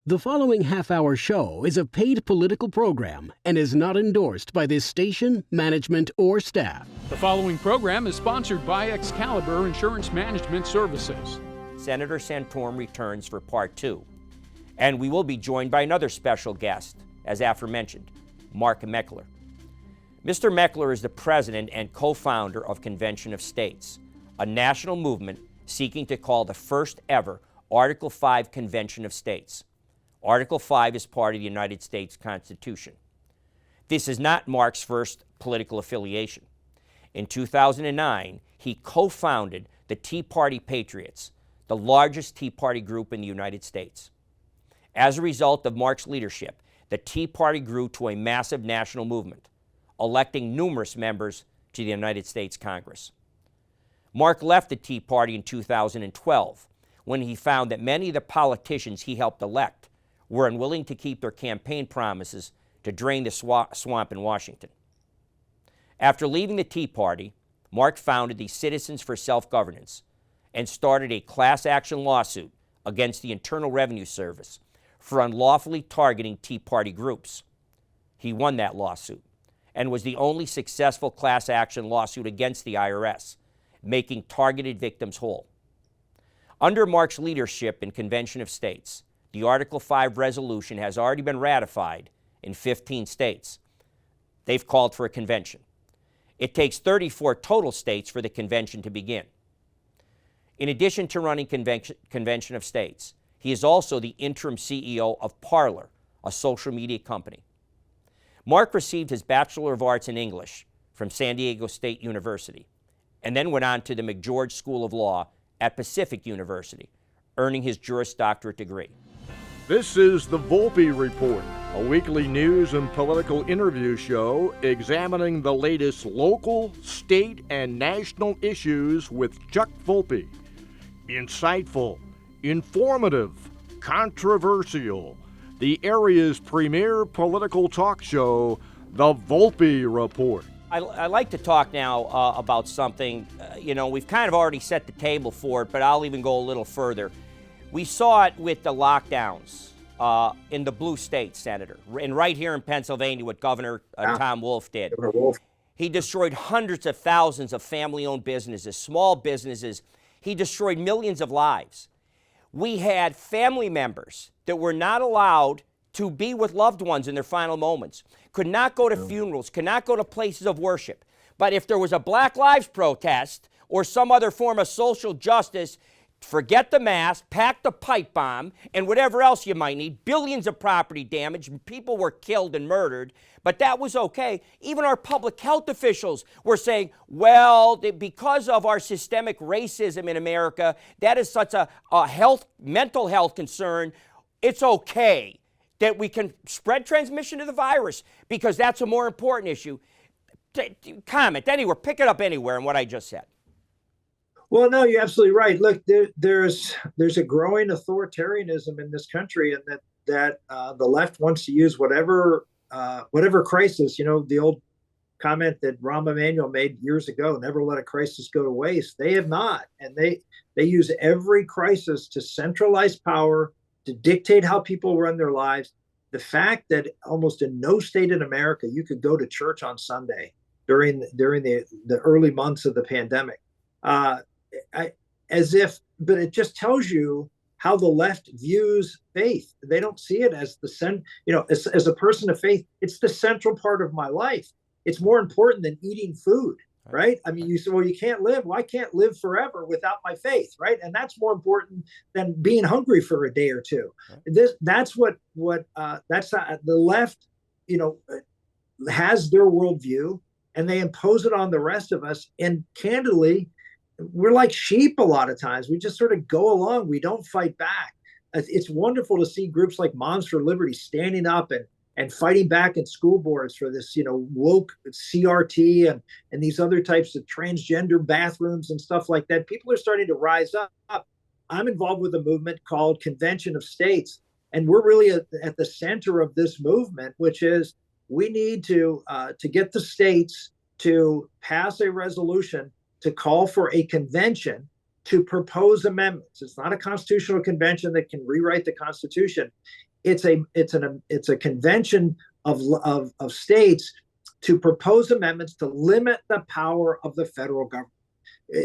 The following half-hour show is a paid political program and is not endorsed by this station, management, or staff. The following program is sponsored by Excalibur Insurance Management Services. Senator Santorum returns for part 2, and we will be joined by another special guest, as aforementioned, Mark Meckler. Mr. Meckler is the president and co-founder of Convention of States, a national movement seeking to call the first ever Article 5 Convention of States. Article 5 is part of the United States Constitution. This is not Mark's first political affiliation. In 2009, he co-founded the Tea Party Patriots, the largest Tea Party group in the United States. As a result of Mark's leadership, the Tea Party grew to a massive national movement, electing numerous members to the United States Congress. Mark left the Tea Party in 2012 when he found that many of the politicians he helped elect were unwilling to keep their campaign promises to drain the swamp in Washington. After leaving the Tea Party, Mark founded the Citizens for Self-Governance and started a class action lawsuit against the Internal Revenue Service for unlawfully targeting Tea Party groups. He won that lawsuit and was the only successful class action lawsuit against the IRS, making targeted victims whole. Under Mark's leadership in Convention of States, the Article 5 resolution has already been ratified in 15 states. They've called for a convention. It takes 34 total states for the convention to begin. In addition to running Convention of States, he is also the interim CEO of Parler, a social media company. Mark received his Bachelor of Arts in English from San Diego State University and then went on to the McGeorge School of Law at Pacific University, earning his Juris Doctorate degree. This is the Volpe Report, a weekly news and political interview show examining the latest local, state, and national issues with Chuck Volpe. Insightful, informative, controversial, the area's premier political talk show, the Volpe Report. I'd like to talk now about something, we've kind of already set the table for it, but I'll even go a little further. We saw it with the lockdowns in the blue states, Senator, and right here in Pennsylvania what Governor Tom Wolf did. He destroyed hundreds of thousands of family-owned businesses, small businesses. He destroyed millions of lives. We had family members that were not allowed to be with loved ones in their final moments, could not go to funerals, could not go to places of worship. But if there was a Black Lives protest or some other form of social justice, forget the mask, pack the pipe bomb, and whatever else you might need. Billions of property damage, people were killed and murdered, but that was okay. Even our public health officials were saying, well, because of our systemic racism in America, that is such a mental health concern, it's okay that we can spread transmission of the virus because that's a more important issue. Comment anywhere, pick it up anywhere in what I just said. Well, no, you're absolutely right. Look, there's a growing authoritarianism in this country, and that the left wants to use whatever crisis. The old comment that Rahm Emanuel made years ago: "Never let a crisis go to waste." They have not, and they use every crisis to centralize power, to dictate how people run their lives. The fact that almost in no state in America you could go to church on Sunday during the early months of the pandemic. But it just tells you how the left views faith. They don't see it as as a person of faith, it's the central part of my life. It's more important than eating food, right? I mean, you say, well, you can't live. Well, I can't live forever without my faith, right? And that's more important than being hungry for a day or two. That's the left, has their worldview, and they impose it on the rest of us. And candidly, we're like sheep a lot of times. We just sort of go along. We don't fight back. It's wonderful to see groups like Moms for Liberty standing up and fighting back in school boards for this, woke CRT and these other types of transgender bathrooms and stuff like that. People are starting to rise up. I'm involved with a movement called Convention of States, and we're really at the center of this movement, which is we need to get the states to pass a resolution to call for a convention to propose amendments. It's not a constitutional convention that can rewrite the Constitution. it's a convention of states to propose amendments to limit the power of the federal government.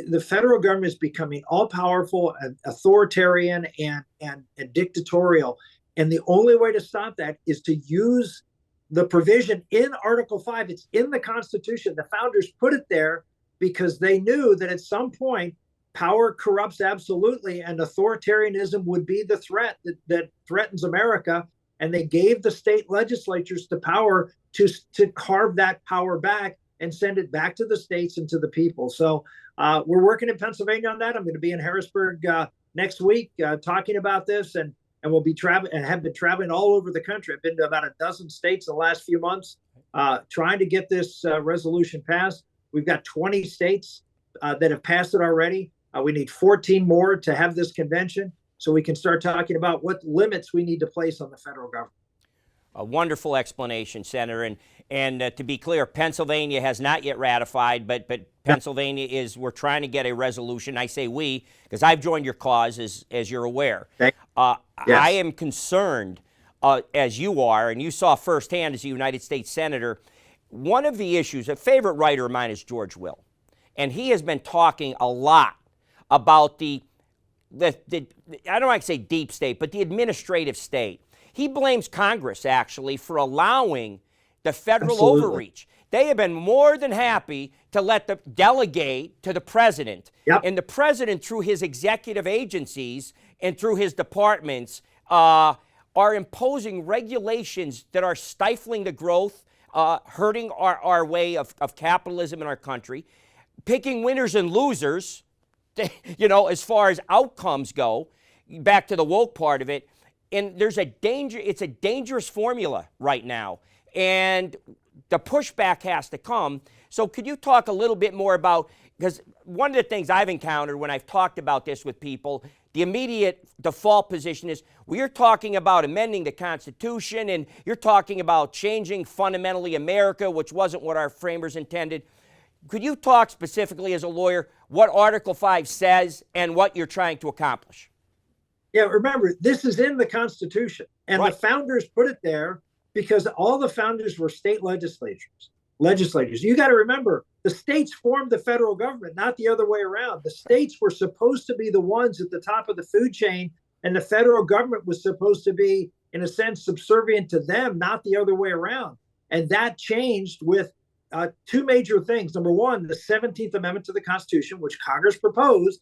The federal government is becoming all powerful and authoritarian and dictatorial. And the only way to stop that is to use the provision in Article 5. It's in the Constitution. The founders put it there because they knew that at some point power corrupts absolutely, and authoritarianism would be the threat that threatens America. And they gave the state legislatures the power to carve that power back and send it back to the states and to the people. So we're working in Pennsylvania on that. I'm going to be in Harrisburg next week talking about this, and we'll be traveling and have been traveling all over the country. I've been to about a dozen states in the last few months trying to get this resolution passed. We've got 20 states that have passed it already. We need 14 more to have this convention so we can start talking about what limits we need to place on the federal government. A wonderful explanation, Senator. And to be clear, Pennsylvania has not yet ratified, but Pennsylvania we're trying to get a resolution. I say we, because I've joined your cause, as you're aware. Yes. I am concerned, as you are, and you saw firsthand as a United States Senator, one of the issues, a favorite writer of mine is George Will. And he has been talking a lot about the I don't like to say deep state, but the administrative state. He blames Congress, actually, for allowing the federal overreach. They have been more than happy to let the delegate to the president. Yep. And the president, through his executive agencies and through his departments, are imposing regulations that are stifling the growth, hurting our way of capitalism in our country, picking winners and losers, as far as outcomes go, back to the woke part of it. And there's it's a dangerous formula right now. And the pushback has to come. So could you talk a little bit more about, because one of the things I've encountered when I've talked about this with people, the immediate default position is, well, you're talking about amending the Constitution and you're talking about changing fundamentally America, which wasn't what our framers intended. Could you talk specifically as a lawyer what Article 5 says and what you're trying to accomplish? Yeah, remember, this is in the Constitution, and right. The founders put it there because all the founders were state legislators. You got to remember, the states formed the federal government, not the other way around. The states were supposed to be the ones at the top of the food chain, and the federal government was supposed to be, in a sense, subservient to them, not the other way around. And that changed with two major things. Number one, the 17th Amendment to the Constitution, which Congress proposed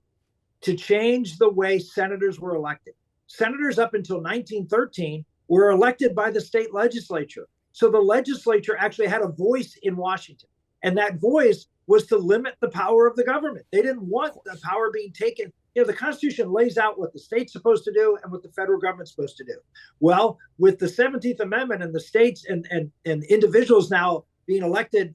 to change the way senators were elected. Senators up until 1913 were elected by the state legislature. So the legislature actually had a voice in Washington. And that voice was to limit the power of the government. They didn't want the power being taken. The Constitution lays out what the state's supposed to do and what the federal government's supposed to do. Well, with the 17th Amendment and the states and individuals now being elected,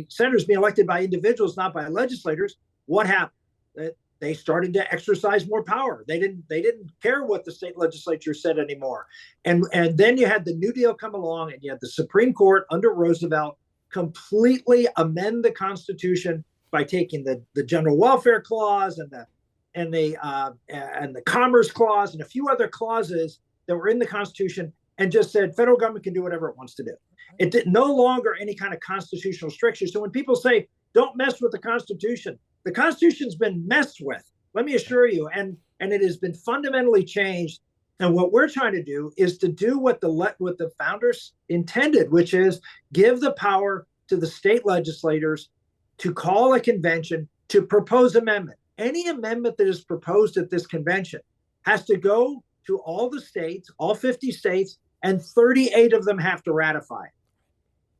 senators being elected by individuals, not by legislators, what happened? They started to exercise more power. They didn't care what the state legislature said anymore. And then you had the New Deal come along, and you had the Supreme Court under Roosevelt completely amend the Constitution by taking the General Welfare Clause and the Commerce Clause and a few other clauses that were in the Constitution, and just said federal government can do whatever it wants to do. It did no longer any kind of constitutional stricture. So when people say don't mess with the Constitution's been messed with, let me assure you, and it has been fundamentally changed. And what we're trying to do is to do what the founders intended, which is give the power to the state legislators to call a convention to propose amendment. Any amendment that is proposed at this convention has to go to all the states, all 50 states, and 38 of them have to ratify.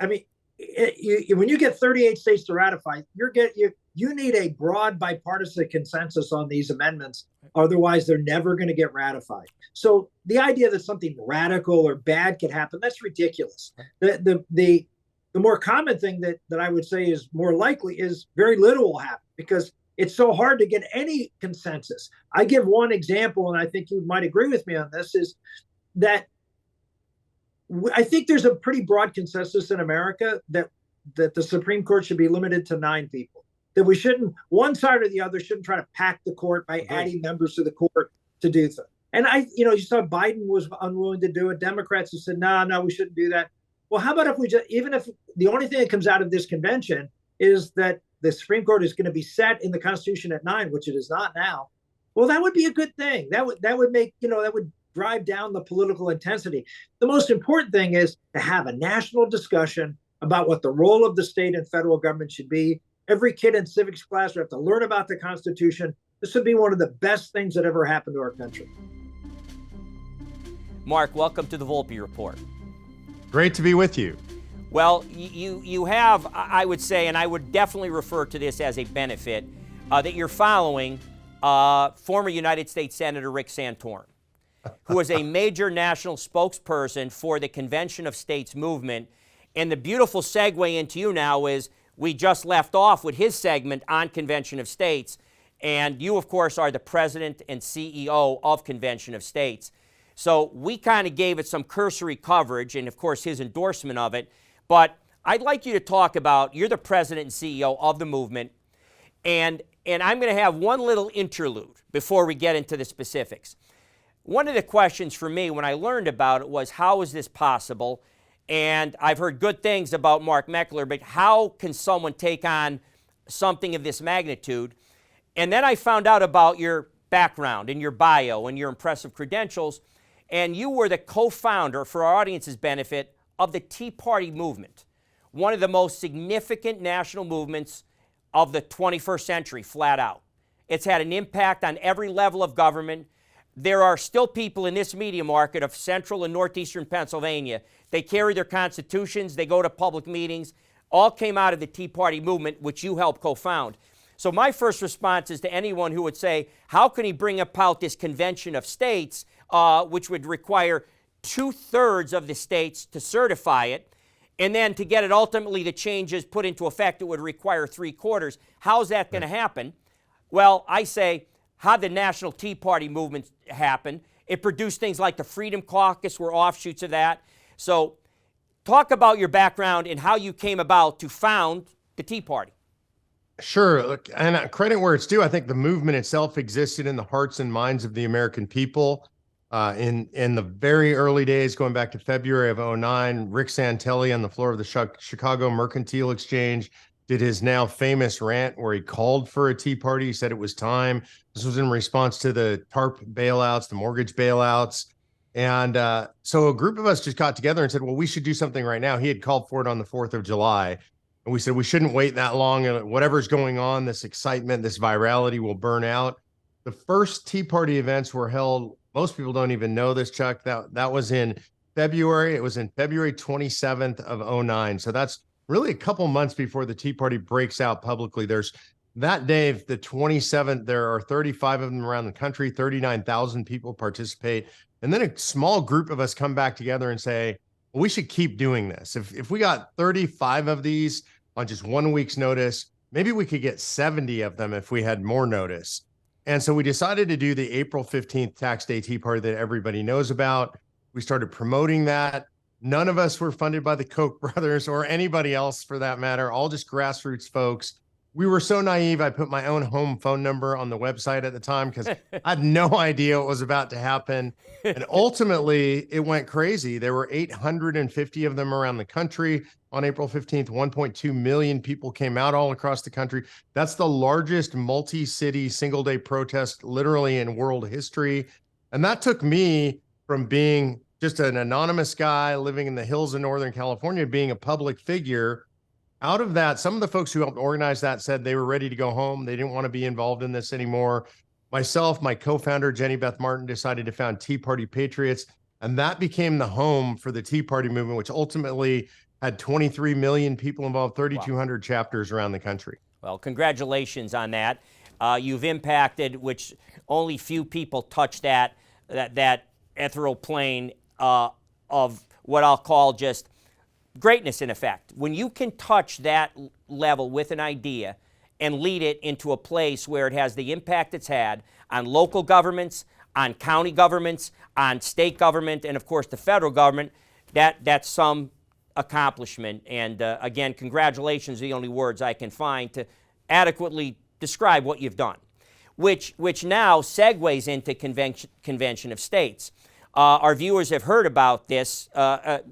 I mean, when you get 38 states to ratify, you need a broad bipartisan consensus on these amendments. Otherwise, they're never going to get ratified. So the idea that something radical or bad could happen, that's ridiculous. The more common thing that I would say is more likely is very little will happen, because it's so hard to get any consensus. I give one example, and I think you might agree with me on this, is that I think there's a pretty broad consensus in America that the Supreme Court should be limited to 9 people. That we shouldn't, one side or the other, shouldn't try to pack the court by adding members to the court to do so. And you saw Biden was unwilling to do it. Democrats who said, no, we shouldn't do that. Well, how about if we even if the only thing that comes out of this convention is that the Supreme Court is going to be set in the Constitution at 9, which it is not now. Well, that would be a good thing. That would make, that would drive down the political intensity. The most important thing is to have a national discussion about what the role of the state and federal government should be. Every kid in civics class would have to learn about the Constitution. This would be one of the best things that ever happened to our country. Mark, welcome to the Volpe Report. Great to be with you. Well, you have, I would say, and I would definitely refer to this as a benefit, that you're following former United States Senator Rick Santorum, who is a major national spokesperson for the Convention of States movement. And the beautiful segue into you now is we just left off with his segment on Convention of States. And you, of course, are the president and CEO of Convention of States. So we kind of gave it some cursory coverage and, of course, his endorsement of it. But I'd like you to talk about, you're the president and CEO of the movement, and I'm going to have one little interlude before we get into the specifics. One of the questions for me when I learned about it was, how is this possible? And I've heard good things about Mark Meckler, but how can someone take on something of this magnitude? And then I found out about your background and your bio and your impressive credentials, and you were the co-founder, for our audience's benefit, of the Tea Party movement, one of the most significant national movements of the 21st century, flat out. It's had an impact on every level of government. There are still people in this media market of central and northeastern Pennsylvania. They carry their constitutions, they go to public meetings, all came out of the Tea Party movement, which you helped co-found. So my first response is to anyone who would say, how can he bring about this Convention of States, which would require 2/3 of the states to certify it, and then to get it ultimately the changes put into effect, it would require 3/4. How's that going to happen? Well, I say, how'd the National Tea Party movement happen? It produced things like the Freedom Caucus, were offshoots of that. So talk about your background and how you came about to found the Tea Party. Sure. Look, and credit where it's due. I think the movement itself existed in the hearts and minds of the American people. In the very early days, going back to February of 2009, Rick Santelli on the floor of the Chicago Mercantile Exchange did his now famous rant where he called for a Tea Party. He said it was time. This was in response to the TARP bailouts, the mortgage bailouts. And so a group of us just got together and said, well, we should do something right now. He had called for it on the 4th of July. And we said, we shouldn't wait that long. And whatever's going on, this excitement, this virality will burn out. The first Tea Party events were held. Most people don't even know this, Chuck. That was in February. It was in February 27th of 2009. So that's really a couple months before the Tea Party breaks out publicly. There's that day, the 27th, there are 35 of them around the country, 39,000 people participate. And then a small group of us come back together and say, well, we should keep doing this. If we got 35 of these on just 1 week's notice, maybe we could get 70 of them if we had more notice. And so we decided to do the April 15th Tax Day Tea Party that everybody knows about. We started promoting that. None of us were funded by the Koch brothers or anybody else for that matter, all just grassroots folks. We were so naive, I put my own home phone number on the website at the time because I had no idea what was about to happen. And ultimately, it went crazy. There were 850 of them around the country. On April 15th, 1.2 million people came out all across the country. That's the largest multi-city single-day protest literally in world history. And that took me from being just an anonymous guy living in the hills of Northern California, being a public figure. Out of that, some of the folks who helped organize that said they were ready to go home. They didn't want to be involved in this anymore. Myself, my co-founder, Jenny Beth Martin, decided to found Tea Party Patriots, and that became the home for the Tea Party movement, which ultimately had 23 million people involved, 3,200 chapters around the country. Well, congratulations on that. You've impacted, which only few people touch that ethereal plane of what I'll call just greatness in effect. When you can touch that level with an idea and lead it into a place where it has the impact it's had on local governments, on county governments, on state government, and of course the federal government, that's some accomplishment. And again, congratulations are the only words I can find to adequately describe what you've done. which now segues into Convention of States. Our viewers have heard about this, a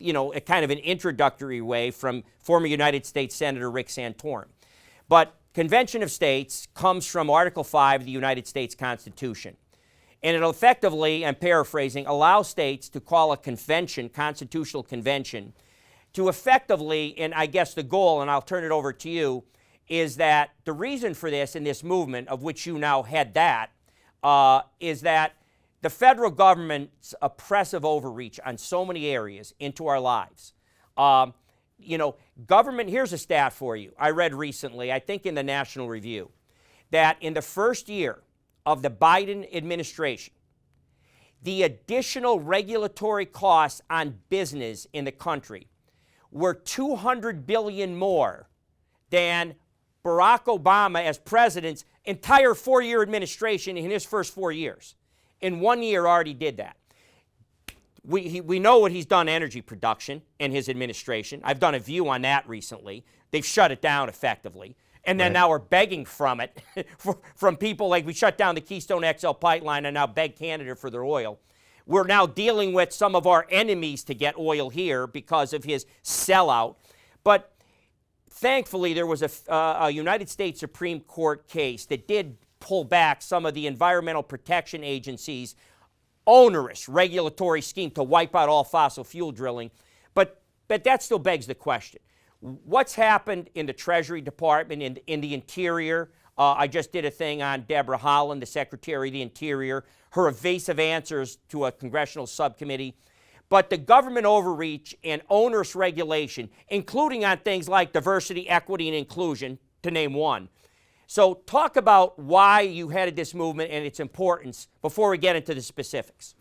kind of an introductory way from former United States Senator Rick Santorum. But Convention of States comes from Article 5 of the United States Constitution. And it'll effectively, I'm paraphrasing, allow states to call a convention, constitutional convention, to effectively, and I guess the goal, and I'll turn it over to you, is that the reason for this in this movement, of which you now head that, is that the federal government's oppressive overreach on so many areas into our lives. Government, here's a stat for you. I read recently, I think in the National Review, that in the first year of the Biden administration, the additional regulatory costs on business in the country were $200 billion more than Barack Obama as president's entire four-year administration in his first 4 years. In 1 year already did that. We know what he's done energy production in his administration. I've done a view on that recently. They've shut it down effectively. And then now we're begging from it, from people like we shut down the Keystone XL pipeline and now beg Canada for their oil. We're now dealing with some of our enemies to get oil here because of his sellout. But thankfully, there was a United States Supreme Court case that did pull back some of the Environmental Protection Agency's onerous regulatory scheme to wipe out all fossil fuel drilling. But that still begs the question. What's happened in the Treasury Department, in the Interior? I just did a thing on Deborah Haaland, the Secretary of the Interior, her evasive answers to a congressional subcommittee. But the government overreach and onerous regulation, including on things like diversity, equity, and inclusion, to name one. So talk about why you headed this movement and its importance before we get into the specifics.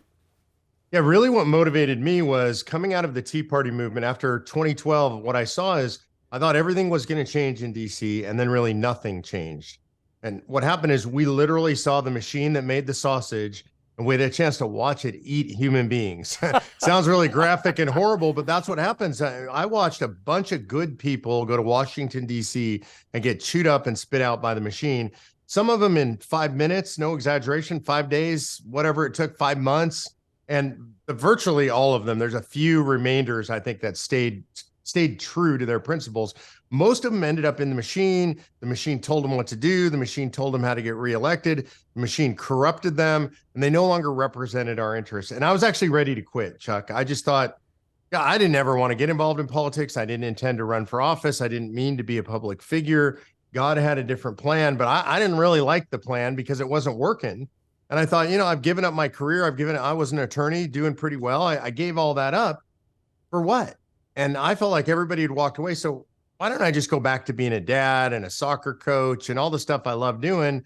Yeah, really what motivated me was coming out of the Tea Party movement after 2012. What I saw is I thought everything was going to change in DC, and then really nothing changed. And what happened is we literally saw the machine that made the sausage, and we had a chance to watch it eat human beings. Sounds really graphic and horrible, but that's what happens. I watched a bunch of good people go to Washington, D.C. and get chewed up and spit out by the machine. Some of them in 5 minutes, no exaggeration, 5 days, whatever it took, 5 months. And virtually all of them, there's a few remainders, I think, that stayed true to their principles. Most of them ended up in the machine. The machine told them what to do. The machine told them how to get reelected. The machine corrupted them, and they no longer represented our interests. And I was actually ready to quit, Chuck. I just thought, yeah, I didn't ever want to get involved in politics. I didn't intend to run for office. I didn't mean to be a public figure. God had a different plan, but I didn't really like the plan because it wasn't working. And I thought, I've given up my career. I was an attorney doing pretty well. I gave all that up for what? And I felt like everybody had walked away. So why don't I just go back to being a dad and a soccer coach and all the stuff I love doing?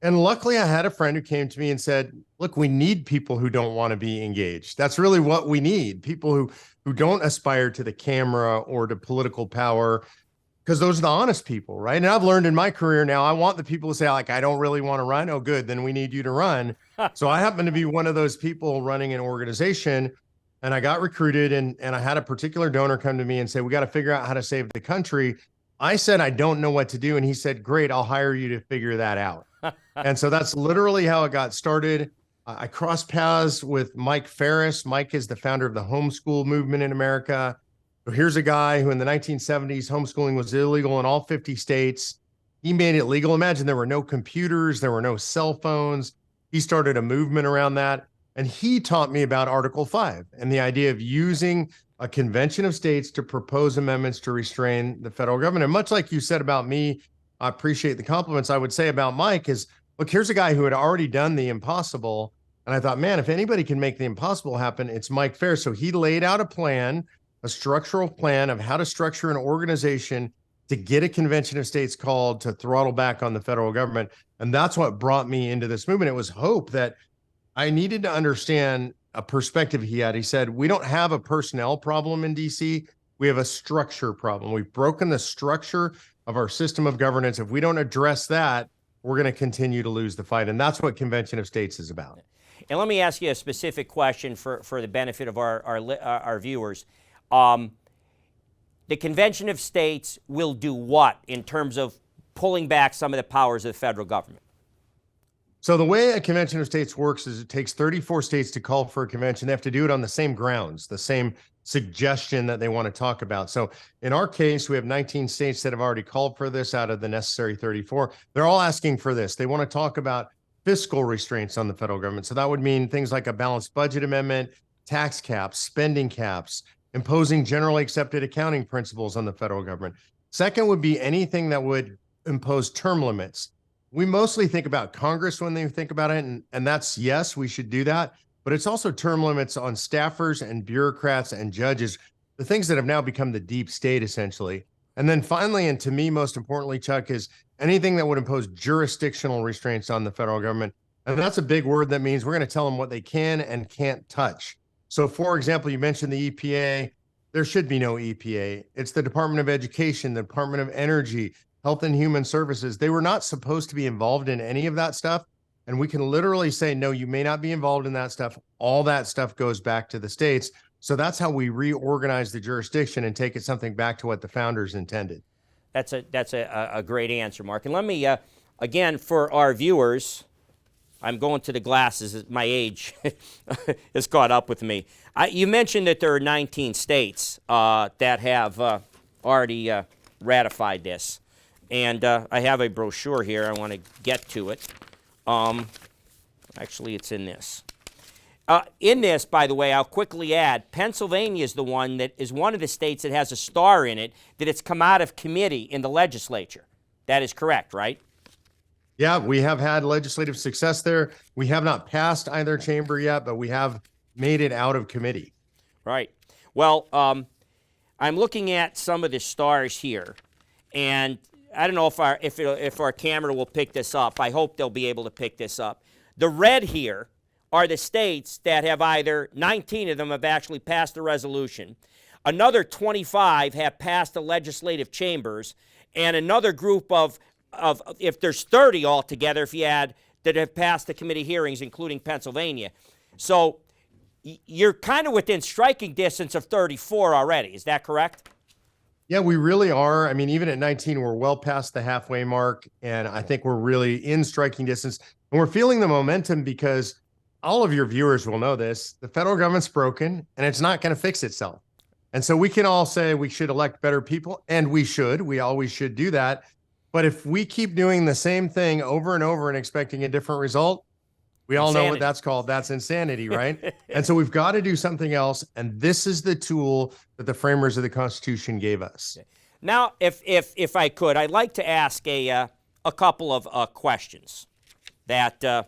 And luckily I had a friend who came to me and said, look, we need people who don't want to be engaged. That's really what we need. People who don't aspire to the camera or to political power, because those are the honest people, right? And I've learned in my career now, I want the people to say, like, I don't really want to run. Oh, good. Then we need you to run. So I happen to be one of those people running an organization, and I got recruited, and I had a particular donor come to me and say, we got to figure out how to save the country. I said, I don't know what to do. And he said, great, I'll hire you to figure that out. And so that's literally how it got started. I crossed paths with Mike Ferris. Mike is the founder of the homeschool movement in America. So here's a guy who in the 1970s, homeschooling was illegal in all 50 states. He made it legal. Imagine there were no computers, there were no cell phones. He started a movement around that. And he taught me about Article 5 and the idea of using a convention of states to propose amendments to restrain the federal government. And much like you said about me, I appreciate the compliments. I would say about Mike is, look, here's a guy who had already done the impossible. And I thought, man, if anybody can make the impossible happen, it's Mike Ferris. So he laid out a plan, a structural plan of how to structure an organization to get a convention of states called to throttle back on the federal government. And that's what brought me into this movement. It was hope that I needed to understand a perspective he had. He said, we don't have a personnel problem in DC. We have a structure problem. We've broken the structure of our system of governance. If we don't address that, we're going to continue to lose the fight. And that's what Convention of States is about. And let me ask you a specific question for the benefit of our viewers. The Convention of States will do what in terms of pulling back some of the powers of the federal government? So the way a convention of states works is it takes 34 states to call for a convention. They have to do it on the same grounds, the same suggestion that they want to talk about. So in our case, we have 19 states that have already called for this out of the necessary 34. They're all asking for this. They want to talk about fiscal restraints on the federal government. So that would mean things like a balanced budget amendment, tax caps, spending caps, imposing generally accepted accounting principles on the federal government. Second would be anything that would impose term limits. We mostly think about Congress when they think about it, and that's, yes, we should do that, but it's also term limits on staffers and bureaucrats and judges, the things that have now become the deep state, essentially. And then finally, and to me, most importantly, Chuck, is anything that would impose jurisdictional restraints on the federal government. And that's a big word that means we're going to tell them what they can and can't touch. So, for example, you mentioned the EPA. There should be no EPA. It's the Department of Education, the Department of Energy, Health and Human Services. They were not supposed to be involved in any of that stuff. And we can literally say, no, you may not be involved in that stuff. All that stuff goes back to the states. So that's how we reorganize the jurisdiction and take it something back to what the founders intended. That's a great answer, Mark. And let me, again, for our viewers, I'm going to the glasses. My age has caught up with me. You mentioned that there are 19 states that have already ratified this. And I have a brochure here. I want to get to it. Actually, it's in this. In this, by the way, I'll quickly add, Pennsylvania is the one that is one of the states that has a star in it, that it's come out of committee in the legislature. That is correct, right? Yeah, we have had legislative success there. We have not passed either chamber yet, but we have made it out of committee. Right. Well, I'm looking at some of the stars here, and I don't know if our camera will pick this up. I hope they'll be able to pick this up. The red here are the states that have either, 19 of them have actually passed the resolution. Another 25 have passed the legislative chambers, and another group of if there's 30 altogether, if you add, that have passed the committee hearings, including Pennsylvania. So you're kind of within striking distance of 34 already. Is that correct? Yeah, we really are. I mean, even at 19, we're well past the halfway mark, and I think we're really in striking distance. And we're feeling the momentum because all of your viewers will know this. The federal government's broken, and it's not going to fix itself. And so we can all say we should elect better people, and we should. We always should do that. But if we keep doing the same thing over and over and expecting a different result, we all know what that's called. That's insanity, right? And so we've got to do something else. And this is the tool that the framers of the Constitution gave us. Now, if I could, I'd like to ask a couple of questions that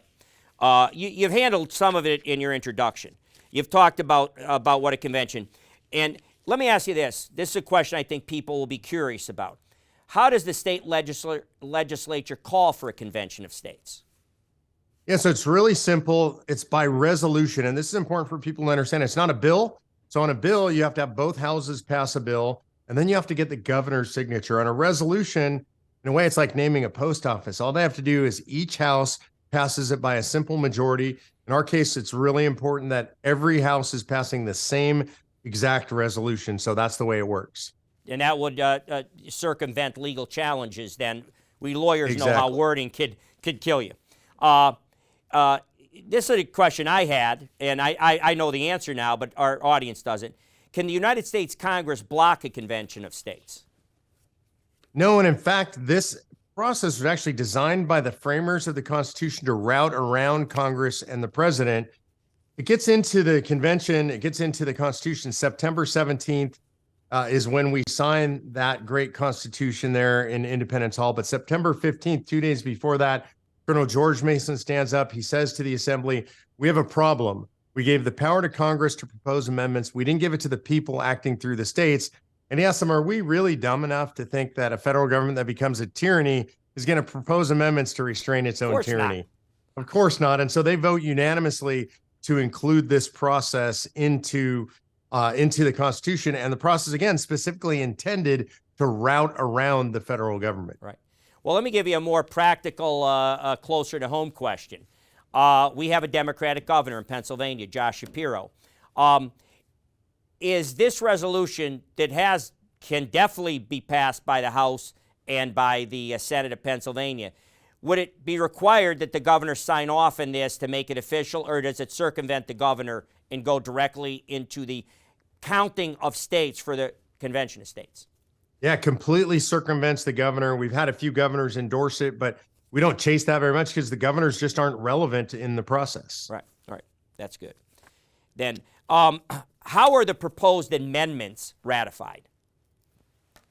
you've handled some of it in your introduction. You've talked about what a convention. And let me ask you this. This is a question I think people will be curious about. How does the state legislature call for a convention of states? Yeah, so it's really simple. It's by resolution. And this is important for people to understand. It's not a bill. So on a bill, you have to have both houses pass a bill, and then you have to get the governor's signature. On a resolution, in a way, it's like naming a post office. All they have to do is each house passes it by a simple majority. In our case, it's really important that every house is passing the same exact resolution. So that's the way it works. And that would circumvent legal challenges. Then we lawyers know how wording could kill you. This is a question I had, and I know the answer now, but our audience doesn't. Can the United States Congress block a convention of states? No, and in fact, this process was actually designed by the framers of the Constitution to route around Congress and the president. It gets into the convention, it gets into the Constitution. September 17th is when we sign that great Constitution there in Independence Hall. But September 15th, 2 days before that, Colonel George Mason stands up. He says to the Assembly, we have a problem. We gave the power to Congress to propose amendments. We didn't give it to the people acting through the states. And he asked them, are we really dumb enough to think that a federal government that becomes a tyranny is going to propose amendments to restrain its own tyranny? Of course not. And so they vote unanimously to include this process into the Constitution. And the process, again, specifically intended to route around the federal government. Right. Well, let me give you a more practical, closer to home question. We have a Democratic governor in Pennsylvania, Josh Shapiro. Is this resolution that can definitely be passed by the House and by the Senate of Pennsylvania, would it be required that the governor sign off on this to make it official, or does it circumvent the governor and go directly into the counting of states for the convention of states? Yeah, completely circumvents the governor. We've had a few governors endorse it, but we don't chase that very much because the governors just aren't relevant in the process. Right, right. That's good. Then, how are the proposed amendments ratified?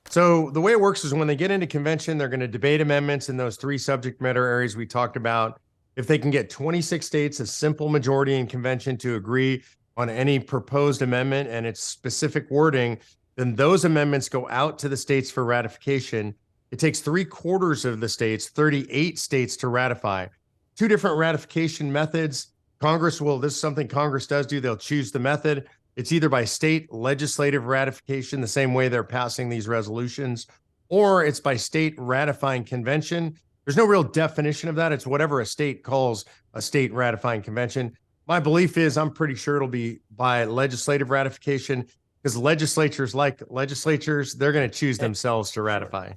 So the way it works is when they get into convention, they're going to debate amendments in those three subject matter areas we talked about. If they can get 26 states, a simple majority in convention to agree on any proposed amendment and its specific wording, then those amendments go out to the states for ratification. It takes 3/4 of the states, 38 states, to ratify. Two different ratification methods. Congress will, this is something Congress does do, they'll choose the method. It's either by state legislative ratification, the same way they're passing these resolutions, or it's by state ratifying convention. There's no real definition of that. It's whatever a state calls a state ratifying convention. My belief is I'm pretty sure it'll be by legislative ratification because legislatures, like legislatures, they're going to choose themselves to ratify.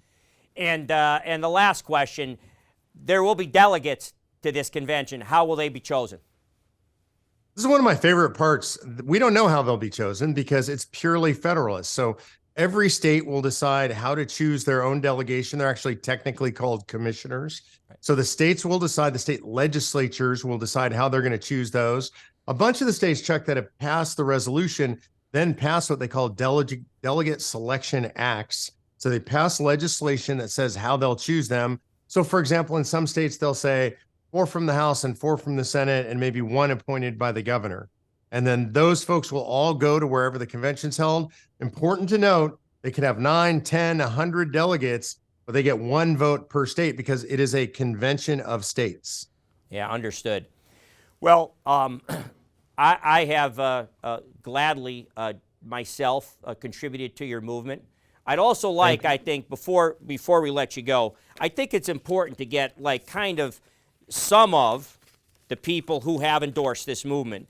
And the last question, there will be delegates to this convention. How will they be chosen? This is one of my favorite parts. We don't know how they'll be chosen because it's purely federalist. So every state will decide how to choose their own delegation. They're actually technically called commissioners. Right. So the states will decide, the state legislatures will decide how they're going to choose those. A bunch of the states, Chuck, that have passed the resolution then pass what they call delegate selection acts. So they pass legislation that says how they'll choose them. So for example, in some states, they'll say 4 from the House and 4 from the Senate and maybe 1 appointed by the governor. And then those folks will all go to wherever the convention's held. Important to note, they can have 9, 10, 100 delegates, but they get 1 vote per state because it is a convention of states. Yeah, understood. Well, I have gladly myself contributed to your movement. I'd also like, I think, before we let you go, I think it's important to get like kind of some of the people who have endorsed this movement.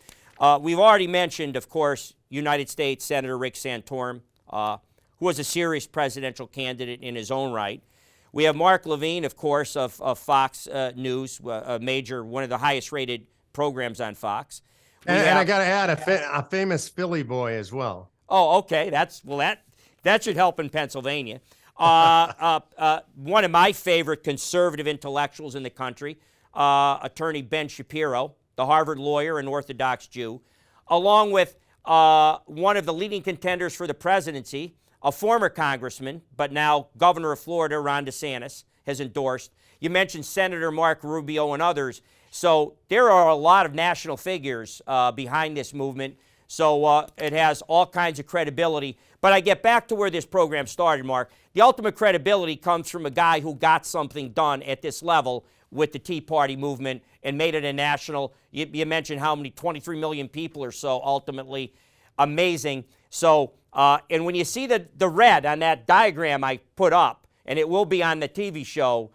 We've already mentioned, of course, United States Senator Rick Santorum, who was a serious presidential candidate in his own right. We have Mark Levine, of course, of Fox News, one of the highest rated programs on Fox. And I got to add a famous Philly boy as well. Oh, okay. That should help in Pennsylvania. One of my favorite conservative intellectuals in the country, Attorney Ben Shapiro, the Harvard lawyer and Orthodox Jew, along with one of the leading contenders for the presidency, a former congressman, but now governor of Florida, Ron DeSantis, has endorsed. You mentioned Senator Mark Rubio and others. So there are a lot of national figures behind this movement. So it has all kinds of credibility. But I get back to where this program started, Mark. The ultimate credibility comes from a guy who got something done at this level with the Tea Party movement and made it a national. You mentioned how many, 23 million people or so ultimately. Amazing. So, and when you see the red on that diagram I put up, and it will be on the TV show,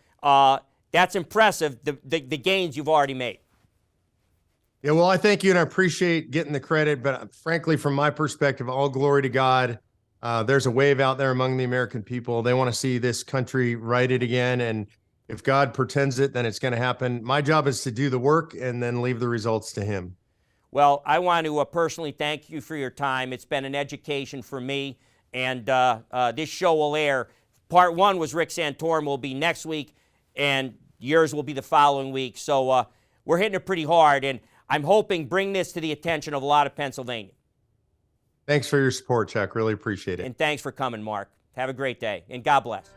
that's impressive, the gains you've already made. Yeah, well, I thank you, and I appreciate getting the credit. But frankly, from my perspective, all glory to God. There's a wave out there among the American people. They want to see this country righted again. And if God pretends it, then it's going to happen. My job is to do the work and then leave the results to him. Well, I want to personally thank you for your time. It's been an education for me. And this show will air. Part 1 was Rick Santorum, will be next week, and yours will be the following week. So we're hitting it pretty hard. And I'm hoping bring this to the attention of a lot of Pennsylvania. Thanks for your support, Chuck. Really appreciate it. And thanks for coming, Mark. Have a great day, and God bless.